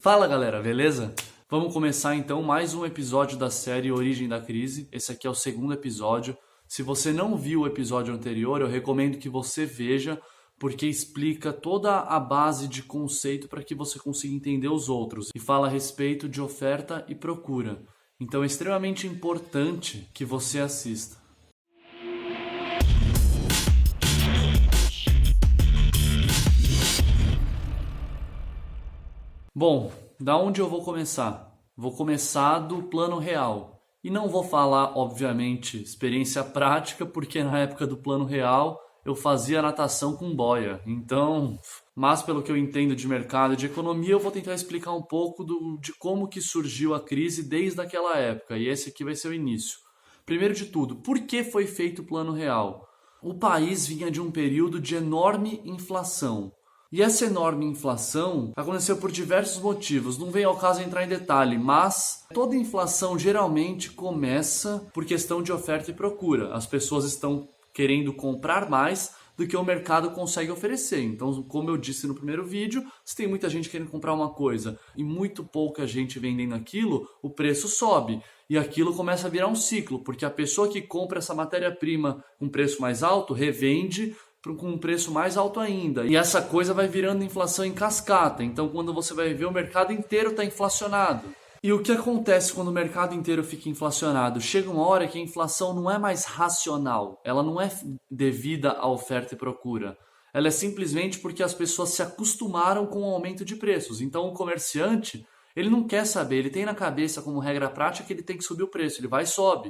Fala galera, beleza? Vamos começar então mais um episódio da série Origem da Crise. Esse aqui é o segundo episódio. Se você não viu o episódio anterior, eu recomendo que você veja, porque explica toda a base de conceito para que você consiga entender os outros e fala a respeito de oferta e procura. Então é extremamente importante que você assista. Bom, da onde eu vou começar? Vou começar do plano real. E não vou falar, obviamente, experiência prática, porque na época do plano real eu fazia natação com boia. Então, mas pelo que eu entendo de mercado e de economia, eu vou tentar explicar um pouco de como que surgiu a crise desde aquela época. E esse aqui vai ser o início. Primeiro de tudo, por que foi feito o plano real? O país vinha de um período de enorme inflação. E essa enorme inflação aconteceu por diversos motivos, não vem ao caso entrar em detalhe, mas toda inflação geralmente começa por questão de oferta e procura. As pessoas estão querendo comprar mais do que o mercado consegue oferecer. Então, como eu disse no primeiro vídeo, se tem muita gente querendo comprar uma coisa e muito pouca gente vendendo aquilo, o preço sobe. E aquilo começa a virar um ciclo, porque a pessoa que compra essa matéria-prima com preço mais alto, revende com um preço mais alto ainda. E essa coisa vai virando inflação em cascata. Então, quando você vai ver, o mercado inteiro está inflacionado. E o que acontece quando o mercado inteiro fica inflacionado? Chega uma hora que a inflação não é mais racional. Ela não é devida à oferta e procura. Ela é simplesmente porque as pessoas se acostumaram com o aumento de preços. Então, o comerciante, ele não quer saber. Ele tem na cabeça como regra prática que ele tem que subir o preço. Ele vai e sobe.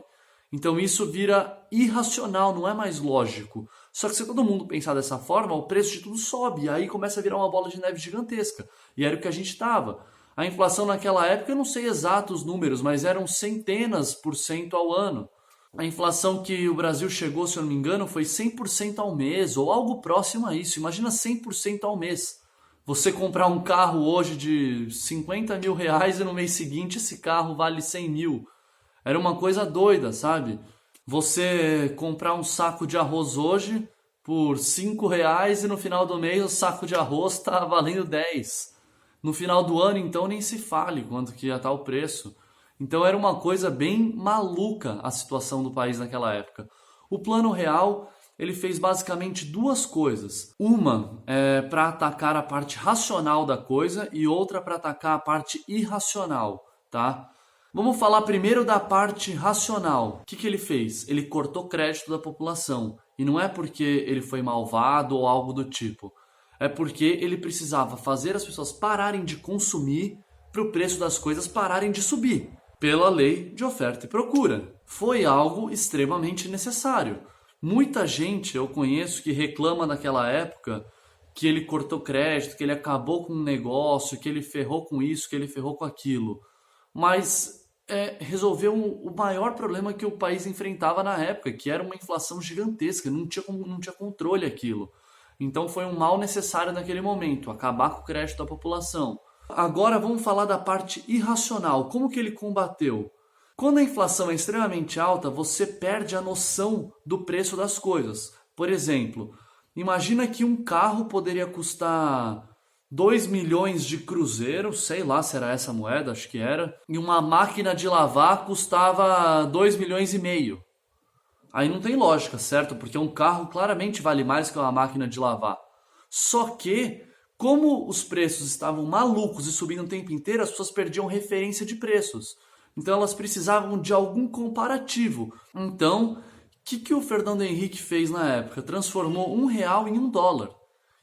Então isso vira irracional, não é mais lógico. Só que se todo mundo pensar dessa forma, o preço de tudo sobe. E aí começa a virar uma bola de neve gigantesca. E era o que a gente estava. A inflação naquela época, eu não sei exatos números, mas eram centenas por cento ao ano. A inflação que o Brasil chegou, se eu não me engano, foi 100% ao mês, ou algo próximo a isso. Imagina 100% ao mês. Você comprar um carro hoje de 50 mil reais e no mês seguinte esse carro vale 100 mil. Era uma coisa doida, sabe? Você comprar um saco de arroz hoje por 5 reais e no final do mês o saco de arroz está valendo 10. No final do ano, então, nem se fale quanto que ia estar o preço. Então era uma coisa bem maluca a situação do país naquela época. O Plano Real, ele fez basicamente duas coisas. Uma é para atacar a parte racional da coisa e outra para atacar a parte irracional, tá? Vamos falar primeiro da parte racional. O que ele fez? Ele cortou crédito da população. E não é porque ele foi malvado ou algo do tipo. É porque ele precisava fazer as pessoas pararem de consumir para o preço das coisas pararem de subir. Pela lei de oferta e procura. Foi algo extremamente necessário. Muita gente eu conheço que reclama naquela época que ele cortou crédito, que ele acabou com um negócio, que ele ferrou com isso, que ele ferrou com aquilo. Mas resolveu o maior problema que o país enfrentava na época, que era uma inflação gigantesca, não tinha controle aquilo. Então foi um mal necessário naquele momento, acabar com o crédito da população. Agora vamos falar da parte irracional, como que ele combateu? Quando a inflação é extremamente alta, você perde a noção do preço das coisas. Por exemplo, imagina que um carro poderia custar 2 milhões de cruzeiro, sei lá se era essa moeda, acho que era. E uma máquina de lavar custava 2 milhões e meio. Aí não tem lógica, certo? Porque um carro claramente vale mais que uma máquina de lavar. Só que, como os preços estavam malucos e subindo o tempo inteiro, as pessoas perdiam referência de preços. Então elas precisavam de algum comparativo. Então, o que o Fernando Henrique fez na época? Transformou R$1 em $1.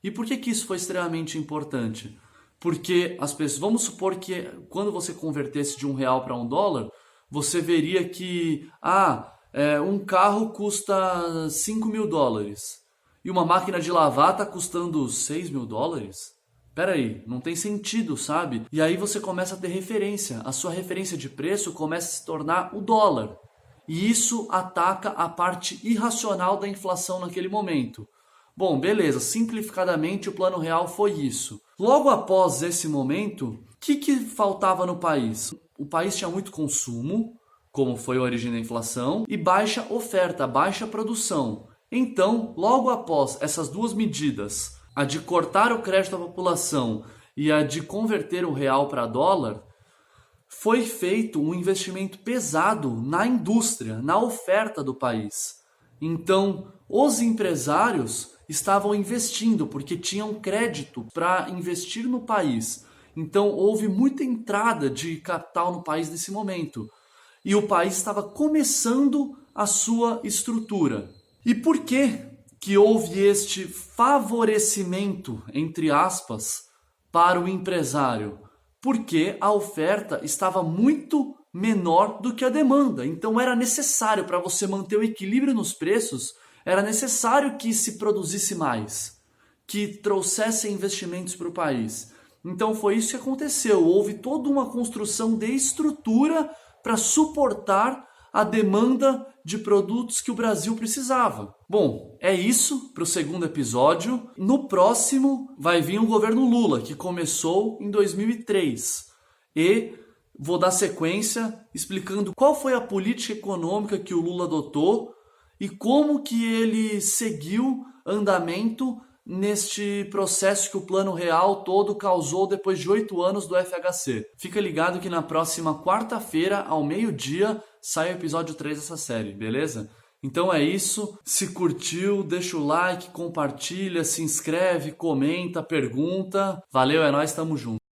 E por que isso foi extremamente importante? Porque as pessoas, vamos supor que quando você convertesse de R$1 para $1, você veria que um carro custa $5.000 e uma máquina de lavar está custando $6.000. Peraí, não tem sentido, sabe? E aí você começa a ter referência. A sua referência de preço começa a se tornar o dólar. E isso ataca a parte irracional da inflação naquele momento. Bom, beleza, simplificadamente o Plano Real foi isso. Logo após esse momento, o que faltava no país? O país tinha muito consumo, como foi a origem da inflação, e baixa oferta, baixa produção. Então, logo após essas duas medidas, a de cortar o crédito da população e a de converter o real para dólar, foi feito um investimento pesado na indústria, na oferta do país. Então, os empresários estavam investindo porque tinham crédito para investir no país. Então, houve muita entrada de capital no país nesse momento. E o país estava começando a sua estrutura. E por que houve este favorecimento, entre aspas, para o empresário? Porque a oferta estava muito menor do que a demanda. Então era necessário, para você manter o equilíbrio nos preços, era necessário que se produzisse mais, que trouxesse investimentos para o país. Então foi isso que aconteceu. Houve toda uma construção de estrutura para suportar a demanda de produtos que o Brasil precisava. Bom, é isso para o segundo episódio. No próximo vai vir o governo Lula, que começou em 2003. E vou dar sequência explicando qual foi a política econômica que o Lula adotou e como que ele seguiu andamento neste processo que o Plano Real todo causou depois de 8 anos do FHC. Fica ligado que na próxima quarta-feira, ao meio-dia, sai o episódio 3 dessa série, beleza? Então é isso. Se curtiu, deixa o like, compartilha, se inscreve, comenta, pergunta. Valeu, é nóis, tamo junto.